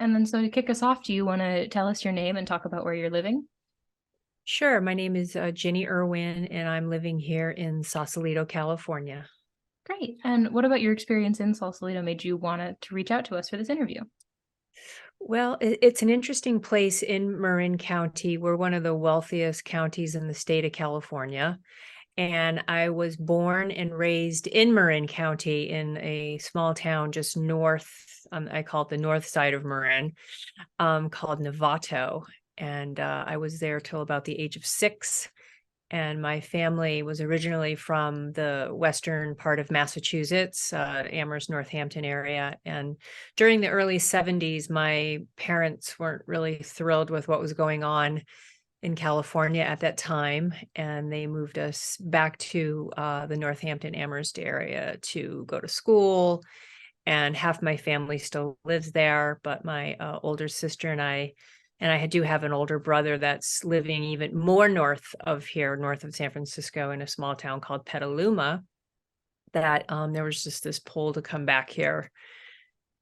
And then so to kick us off, do you want to tell us your name and talk about where you're living? Sure. My name is Ginny Irwin, and I'm living here in Sausalito, California. Great. And what about your experience in Sausalito made you want to reach out to us for this interview? Well, it's an interesting place in Marin County. We're one of the wealthiest counties in the state of California. And I was born and raised in Marin County in a small town just north, I call it the north side of Marin, called Novato. And I was there till about the age of 6. And my family was originally from the western part of Massachusetts, Amherst, Northampton area. And during the early 70s, my parents weren't really thrilled with what was going on in California at that time. And they moved us back to the Northampton, Amherst area to go to school. And half my family still lives there, but my older sister and I do have an older brother that's living even more north of here, north of San Francisco, in a small town called Petaluma. That there was just this pull to come back here.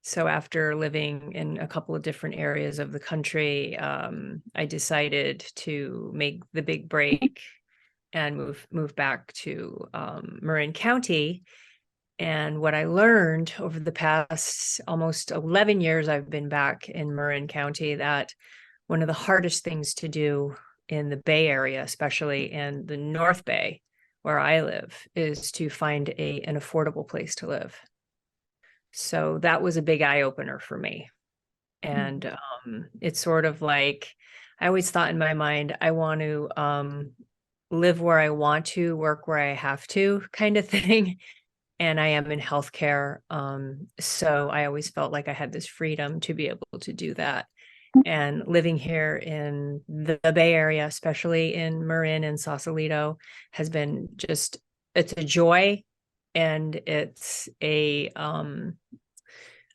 So after living in a couple of different areas of the country, I decided to make the big break and move back to Marin County. And what I learned over the past almost 11 years I've been back in Marin County, that one of the hardest things to do in the Bay Area, especially in the North Bay where I live, is to find an affordable place to live. So that was a big eye opener for me. And it's sort of like, I always thought in my mind, I want to live where I want to, work where I have to, kind of thing. And I am in healthcare. So I always felt like I had this freedom to be able to do that. And living here in the Bay Area, especially in Marin and Sausalito, has been it's a joy, and it's a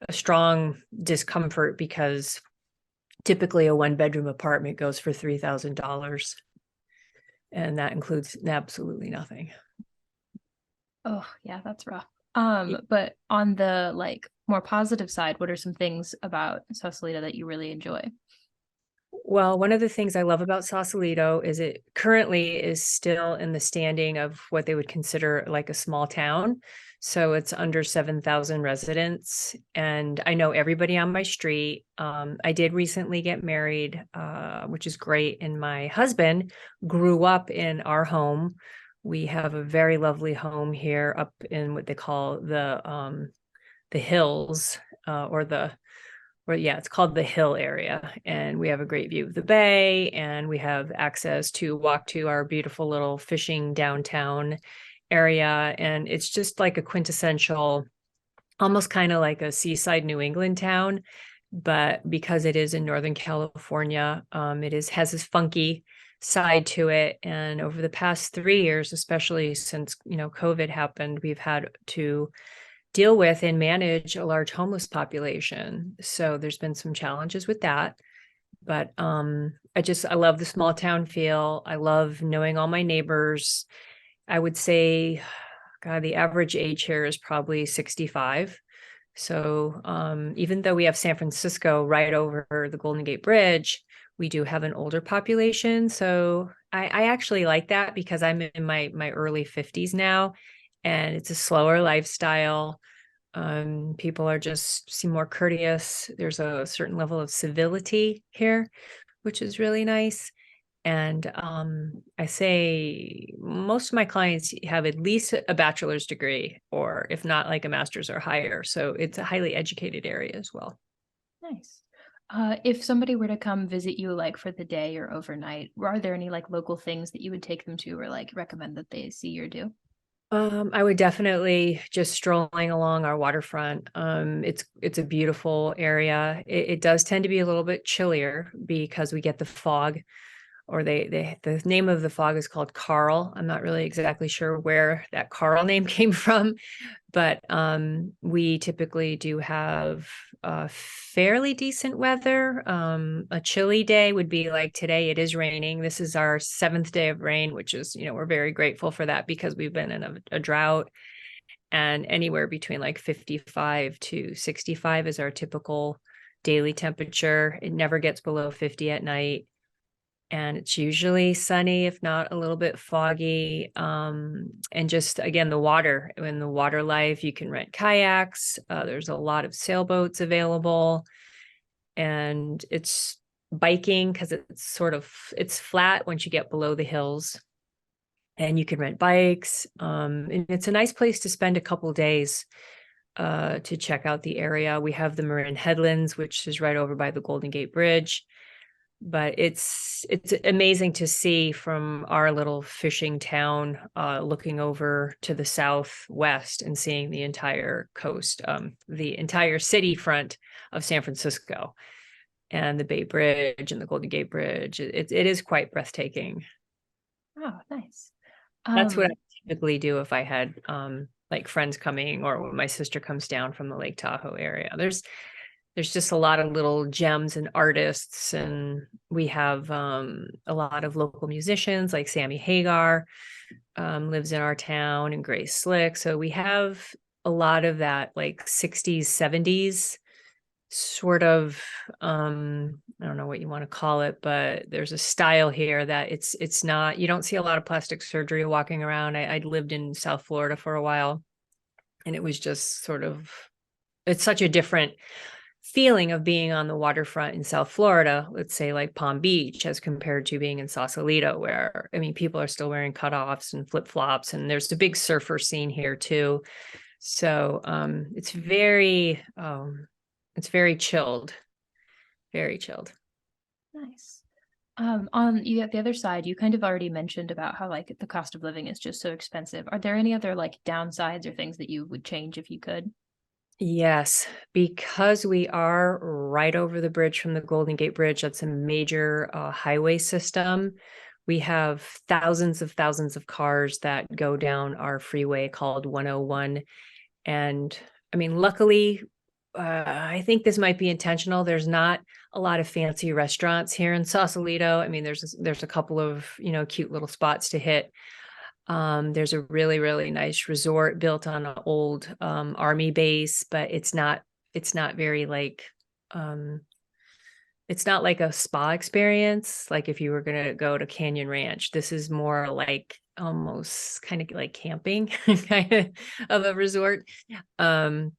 strong discomfort, because typically a 1-bedroom apartment goes for $3,000, and that includes absolutely nothing. Oh, yeah, that's rough. But on the more positive side, what are some things about Sausalito that you really enjoy? Well, one of the things I love about Sausalito is it currently is still in the standing of what they would consider like a small town. So it's under 7,000 residents, and I know everybody on my street. I did recently get married, which is great. And my husband grew up in our home. We have a very lovely home here up in what they call the hills, it's called the Hill area. And we have a great view of the bay, and we have access to walk to our beautiful little fishing downtown area. And it's just like a quintessential, almost kind of like a seaside New England town. But because it is in Northern California, has this funky side to it. And over the past 3 years, especially since, COVID happened, we've had to deal with and manage a large homeless population. So there's been some challenges with that. But I love the small town feel. I love knowing all my neighbors. I would say, God, the average age here is probably 65. So even though we have San Francisco right over the Golden Gate Bridge, we do have an older population. So I actually like that, because I'm in my early 50s now, and it's a slower lifestyle. People seem more courteous. There's a certain level of civility here, which is really nice. And I say most of my clients have at least a bachelor's degree, or if not, like a master's or higher. So it's a highly educated area as well. Nice. If somebody were to come visit you for the day or overnight, are there any local things that you would take them to or recommend that they see or do? I would definitely just strolling along our waterfront. It's a beautiful area. It does tend to be a little bit chillier because we get the fog, or the name of the fog is called Carl. I'm not really exactly sure where that Carl name came from, but we typically do have fairly decent weather. A chilly day would be like today. It is raining. This is our 7th day of rain, which is, we're very grateful for that, because we've been in a drought. And anywhere between like 55 to 65 is our typical daily temperature. It never gets below 50 at night. And it's usually sunny, if not a little bit foggy. And just again, the water, in the water life, you can rent kayaks. There's a lot of sailboats available, and it's biking because it's flat once you get below the hills, and you can rent bikes. And it's a nice place to spend a couple days to check out the area. We have the Marin Headlands, which is right over by the Golden Gate Bridge. But it's amazing to see from our little fishing town, looking over to the southwest and seeing the entire coast, the entire city front of San Francisco, and the Bay Bridge and the Golden Gate Bridge. It is quite breathtaking. Oh, nice. That's what I Um, typically do if I had like friends coming, or when my sister comes down from the Lake Tahoe area. There's just a lot of little gems and artists, and we have a lot of local musicians like Sammy Hagar lives in our town, and Grace Slick. So we have a lot of that like 60s, 70s sort of I don't know what you want to call it, but there's a style here that it's not, you don't see a lot of plastic surgery walking around. I lived in South Florida for a while, and it was just sort of, it's such a different feeling of being on the waterfront in South Florida, let's say like Palm Beach, as compared to being in Sausalito, where, I mean, people are still wearing cutoffs and flip-flops, and there's a big surfer scene here too. So it's very chilled, very chilled. nice. On the other side, you kind of already mentioned about how like the cost of living is just so expensive. Are there any other like downsides or things that you would change if you could? Yes, because we are right over the bridge from the Golden Gate Bridge. That's a major highway system. We have thousands of cars that go down our freeway called 101. And I mean, luckily, I think this might be intentional. There's not a lot of fancy restaurants here in Sausalito. I mean, there's a couple of, cute little spots to hit. There's a really nice resort built on an old army base, but it's not very like it's not like a spa experience. Like if you were gonna go to Canyon Ranch, this is more like almost kind of like camping kind of a resort. Um,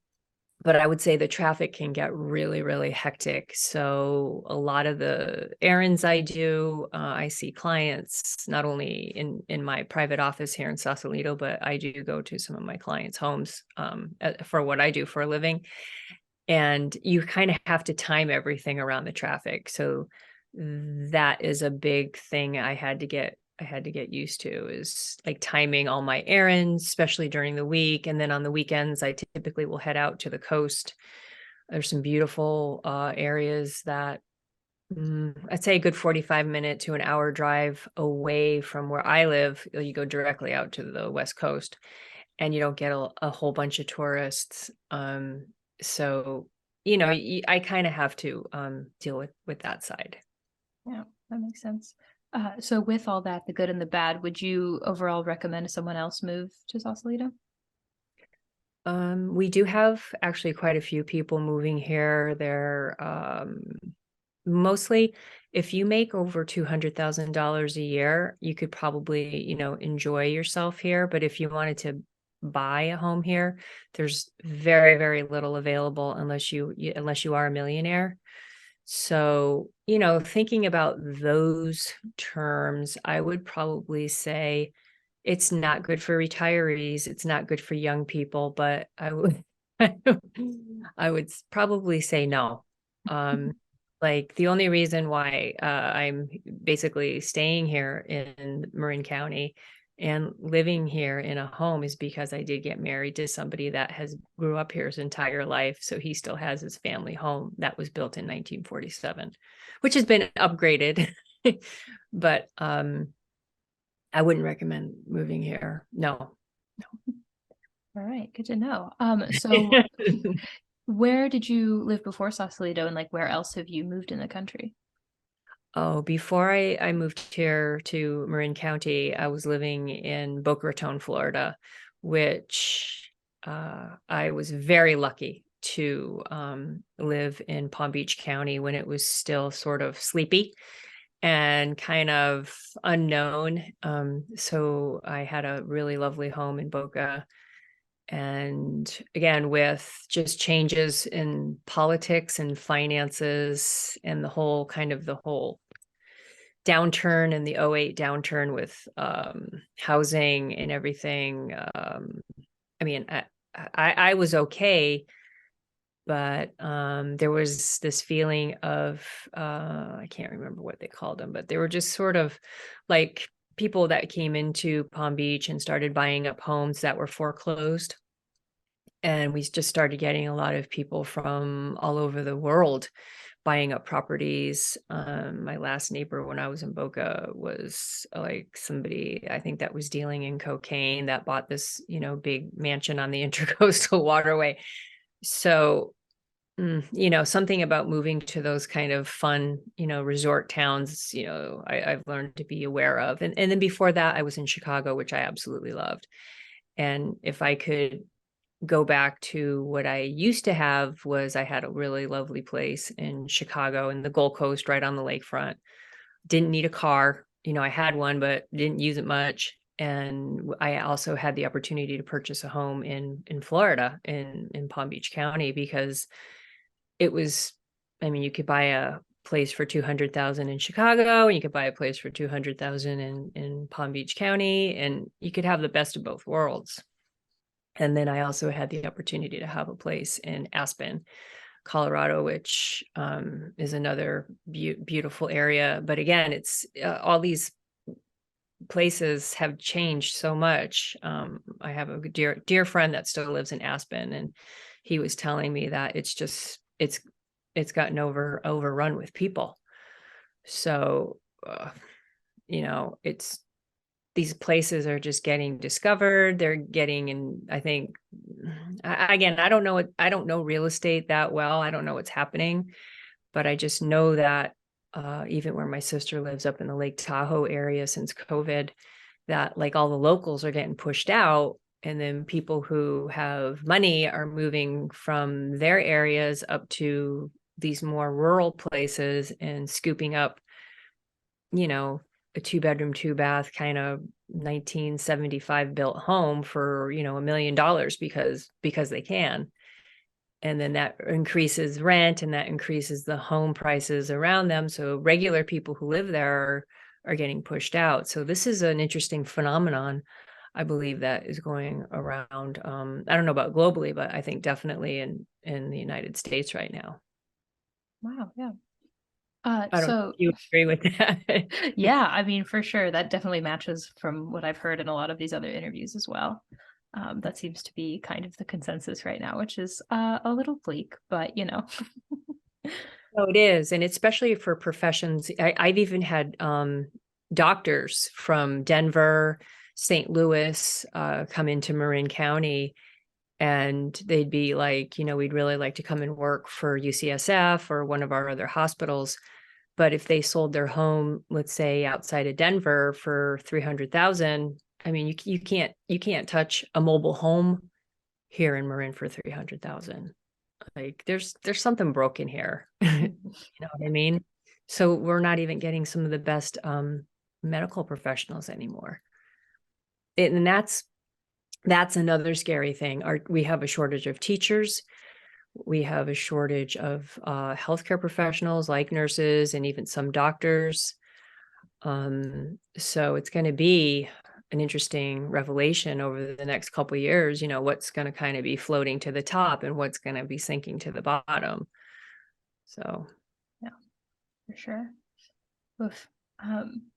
but I would say the traffic can get really hectic. So a lot of the errands I do, I see clients not only in my private office here in Sausalito, but I do go to some of my clients' homes for what I do for a living. And you kind of have to time everything around the traffic. So that is a big thing I had to get used to, is like timing all my errands, especially during the week. And then on the weekends, I typically will head out to the coast. There's some beautiful areas that I'd say a good 45-minute to an hour drive away from where I live. You go directly out to the West Coast, and you don't get a whole bunch of tourists. So, I kind of have to deal with that side. Yeah, that makes sense. So with all that, the good and the bad, would you overall recommend someone else move to Sausalito? We do have actually quite a few people moving here. They're mostly, if you make over $200,000 a year, you could probably, enjoy yourself here. But if you wanted to buy a home here, there's very little available unless you are a millionaire. So, thinking about those terms, I would probably say it's not good for retirees. It's not good for young people, but I would probably say no. Um, like the only reason why I'm basically staying here in Marin County and living here in a home is because I did get married to somebody that has grew up here his entire life. So he still has his family home that was built in 1947, which has been upgraded. But I wouldn't recommend moving here. No. All right, good to know. So where did you live before Sausalito, and like where else have you moved in the country? Oh, before I moved here to Marin County, I was living in Boca Raton, Florida, which I was very lucky. to live in Palm Beach County when it was still sort of sleepy and kind of unknown. So I had a really lovely home in Boca. And again, with just changes in politics and finances and the whole downturn and the '08 downturn with housing and everything. I mean, I was okay, but there was this feeling of I can't remember what they called them, but they were just sort of like people that came into Palm Beach and started buying up homes that were foreclosed. And we just started getting a lot of people from all over the world buying up properties. My last neighbor when I was in Boca was like somebody, I think, that was dealing in cocaine that bought this, big mansion on the Intercoastal Waterway. So, something about moving to those kind of fun, resort towns, I've learned to be aware of. And then before that, I was in Chicago, which I absolutely loved. And if I could go back to what I used to have, was I had a really lovely place in Chicago in the Gold Coast, right on the lakefront. Didn't need a car. I had one, but didn't use it much. And I also had the opportunity to purchase a home in Florida, in Palm Beach County, because it was, you could buy a place for 200,000 in Chicago, and you could buy a place for 200,000 in Palm Beach County, and you could have the best of both worlds. And then I also had the opportunity to have a place in Aspen, Colorado, which is another beautiful area. But again, it's all these places have changed so much. I have a dear friend that still lives in Aspen, and he was telling me that it's gotten overrun with people. So, it's, these places are just getting discovered. They're getting, and I think, again, I don't know real estate that well. I don't know what's happening, but I just know that even where my sister lives up in the Lake Tahoe area since COVID, that like all the locals are getting pushed out. And then people who have money are moving from their areas up to these more rural places and scooping up, a 2-bedroom, 2-bath kind of 1975 built home for, $1 million because they can. And then that increases rent, and that increases the home prices around them. So regular people who live there are getting pushed out. So this is an interesting phenomenon, I believe, that is going around. I don't know about globally, but I think definitely in the United States right now. Wow, yeah. I don't know if you agree with that. Yeah, for sure. That definitely matches from what I've heard in a lot of these other interviews as well. That seems to be kind of the consensus right now, which is a little bleak, but Oh, it is. And especially for professions. I've even had doctors from Denver, St. Louis come into Marin County, and they'd be like, we'd really like to come and work for UCSF or one of our other hospitals. But if they sold their home, let's say outside of Denver for 300,000, you can't touch a mobile home here in Marin for 300,000. Like there's something broken here. You know what I mean? So we're not even getting some of the best medical professionals anymore. And that's another scary thing. We have a shortage of teachers. We have a shortage of healthcare professionals like nurses and even some doctors. So it's going to be an interesting revelation over the next couple of years, what's going to kind of be floating to the top and what's going to be sinking to the bottom. So, yeah, for sure. Oof.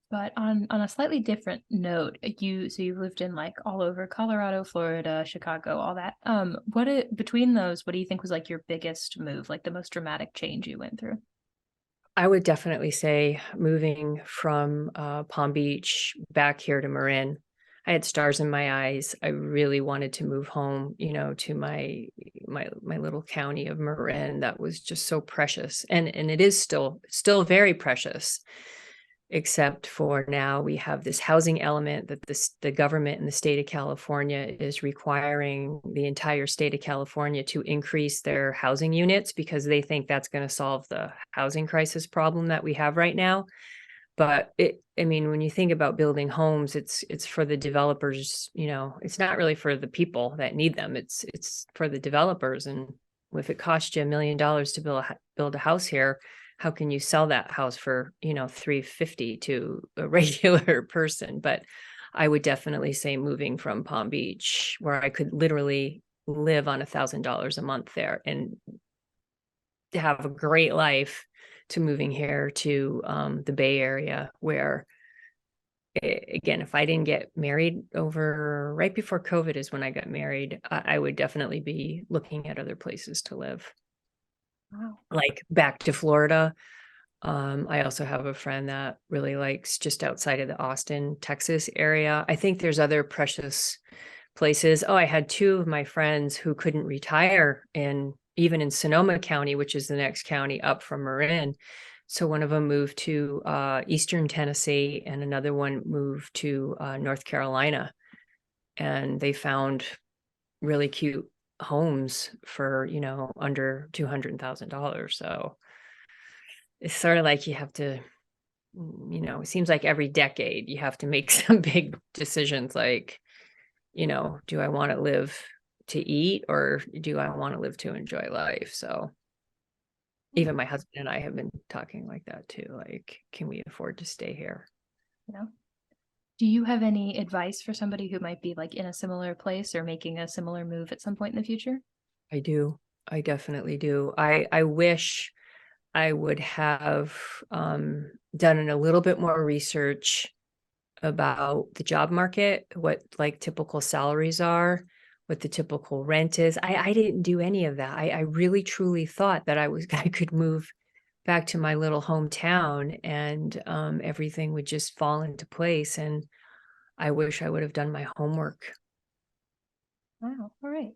But on a slightly different note, you've lived in like all over Colorado, Florida, Chicago, all that. Between those, what do you think was like your biggest move, like the most dramatic change you went through? I would definitely say moving from Palm Beach back here to Marin. I had stars in my eyes. I really wanted to move home, to my little county of Marin that was just so precious, and it is still very precious. except for now we have this housing element that the government in the state of California is requiring the entire state of California to increase their housing units because they think that's going to solve the housing crisis problem that we have right now. But I mean, when you think about building homes, it's for the developers, it's not really for the people that need them. It's for the developers. And if it costs you $1 million to build a house here, how can you sell that house for, $350 to a regular person? But I would definitely say moving from Palm Beach, where I could literally live on $1,000 a month there and have a great life, to moving here to the Bay Area, where again, if I didn't get married over right before COVID is when I got married, I would definitely be looking at other places to live. Wow. Like back to Florida. I also have a friend that really likes just outside of the Austin, Texas area. I think there's other precious places. Oh, I had two of my friends who couldn't retire even in Sonoma County, which is the next county up from Marin. So one of them moved to Eastern Tennessee and another one moved to North Carolina. And they found really cute homes for, under $200,000. So it's sort of like you have to, it seems like every decade you have to make some big decisions like, do I want to live to eat or do I want to live to enjoy life? So even my husband and I have been talking like that too. Like, can we afford to stay here? Yeah. Do you have any advice for somebody who might be like in a similar place or making a similar move at some point in the future? I do. I definitely do. I wish I would have done a little bit more research about the job market, what like typical salaries are, what the typical rent is. I didn't do any of that. I really truly thought that I could move back to my little hometown and everything would just fall into place. And I wish I would have done my homework. Wow. All right.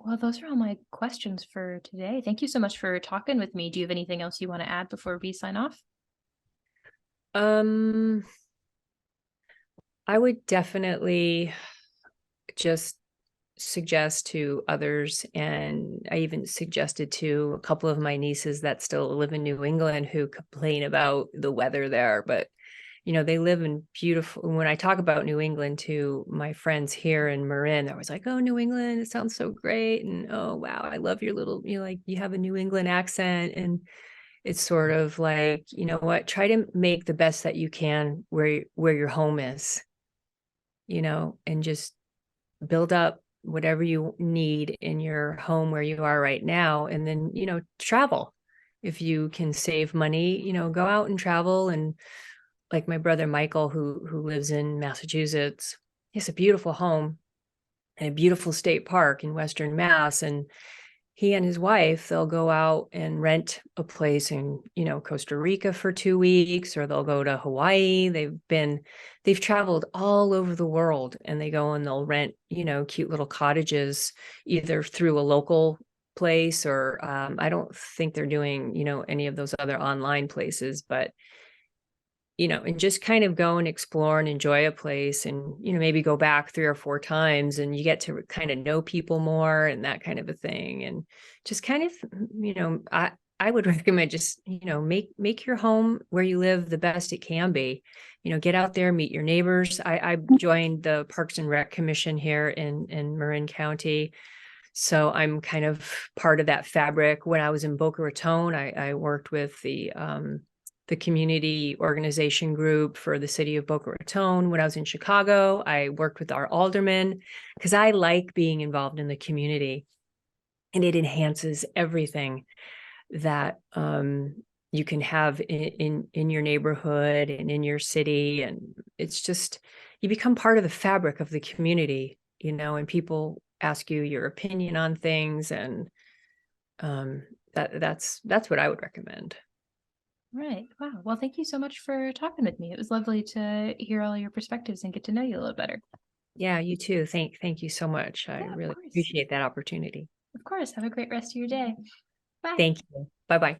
Well, those are all my questions for today. Thank you so much for talking with me. Do you have anything else you want to add before we sign off? Um, I would definitely just suggest to others, and I even suggested to a couple of my nieces that still live in New England who complain about the weather there, but they live in beautiful. When I talk about New England to my friends here in Marin, they're always like, "Oh, New England, it sounds so great." And oh, wow, I love your little, like you have a New England accent. And it's sort of like, you know what, try to make the best that you can where your home is, and just build up whatever you need in your home where you are right now. And then, travel. If you can save money, go out and travel. And like my brother Michael, who lives in Massachusetts, he has a beautiful home and a beautiful state park in Western Mass. And he and his wife, they'll go out and rent a place in, Costa Rica for 2 weeks, or they'll go to Hawaii. They've traveled all over the world, and they go and they'll rent, cute little cottages, either through a local place or I don't think they're doing, any of those other online places, but and just kind of go and explore and enjoy a place and, maybe go back 3 or 4 times and you get to kind of know people more and that kind of a thing. And just kind of, I would recommend just, make your home where you live the best it can be. Get out there, meet your neighbors. I joined the Parks and Rec Commission here in Marin County. So I'm kind of part of that fabric. When I was in Boca Raton, I worked with the community organization group for the city of Boca Raton. When I was in Chicago, I worked with our alderman because I like being involved in the community, and it enhances everything that you can have in your neighborhood and in your city. And it's just, you become part of the fabric of the community, and people ask you your opinion on things. And that's what I would recommend. Right. Wow. Well, thank you so much for talking with me. It was lovely to hear all your perspectives and get to know you a little better. Yeah, you too. Thank you so much. I Yeah, of really course. appreciate that opportunity. Of course. Have a great rest of your day. Bye. Thank you. Bye-bye.